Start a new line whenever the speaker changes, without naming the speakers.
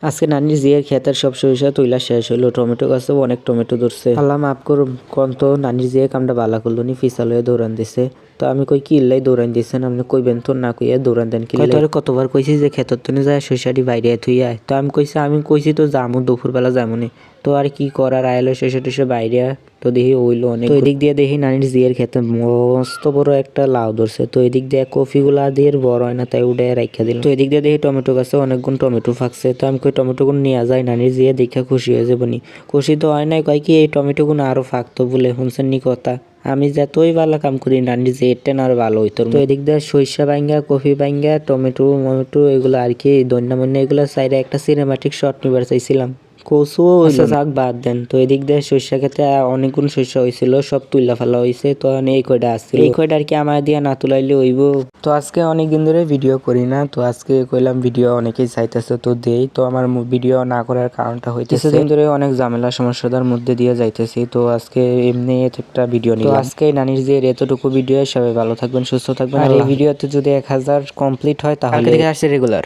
আজকে নানির জিয়ার ক্ষেতের সব সরিষা তুইলা শেষ হইলো, টমেটো গাছেও অনেক টমেটো ধরছে। আল্লাহ মাফ করুম, কন্ত নানির জিয়া কামটা বালা করলো নি, ফিসাল হয়ে দৌড়ান দিছে। তো আমি কই কি ইল্লাই দৌড়ান দিচ্ছেন, আপনি কইবেন তো, না কইয়া দৌড়ান দেন কি? তোরে কতবার কইছি যে ক্ষেতর তনে যায় সরিষাটি বাইরে থুই আয়। তো আমি কইছি তো যামু, দুপুরবেলা যামুনি। তো আর কি করার, আইলো সরিষা টরিষা বাইরে। তো দেখি হইলো অনেক। তো এদিক দিয়ে দেখি নানির জিয়ের ক্ষেতে মস্ত বড় একটা লাউ ধরছে। তো এদিক দিয়ে কফিগুলা দিয়ে বড় হয় না, তাই উঠে রাখা দিল। তো এদিক দিয়ে দেখি টমেটো গাছে অনেকগুণ টমেটো ফাঁকছে। তো আমি কই টমেটো গুণ নিয়ে যায়, নানির জিয়ে দেখা খুশি হয়ে যাবনি। খুশি তো হয় নাই, কয় কি এই টমেটো গুণ আরো ফাঁকতো বলে, শুনছেন নি কথা? আমি যতই ভালো কাম করি নানির যে এটেন আর ভালো হইতো। তো এদিক দিয়ে সরিষা বাইঙ্গা, কফি বাইঙ্গা, টমেটো মমেটো এগুলো আর কি দন্যা মন্যা এগুলো সাইডে একটা সিনেমাটিক শট নিবার চাইছিলাম। কচু আচ্ছা যাক বাদ দেন। তো এদিক দিয়ে সরিষা খেতে অনেকগুণ সরিষা হয়েছিল, সব তুইলা ফেলা হয়েছে। তো এই কয়টা আসছিল, এই কয়টা আর কি আমার দিয়ে না তুলাইলে হইব। তো আজকে অনেকদিন ধরে ভিডিও করি না, তো আজকে কইলাম ভিডিও অনেকেই চাইতেছে তো দেই। তো আমার ভিডিও না করার কারণটা হইতেছে কিছুদিন ধরে অনেক ঝামেলা সমস্যার মধ্যে দিয়ে যাইতেছি। তো আজকে এমনি একটা ভিডিও নিলাম। তো আজকে নানির যে এতটুকু ভিডিও, সবাই ভালো থাকবেন, সুস্থ থাকবেন। আর এই ভিডিওতে যদি 1000 কমপ্লিট হয় তাহলে আসছে রেগুলার।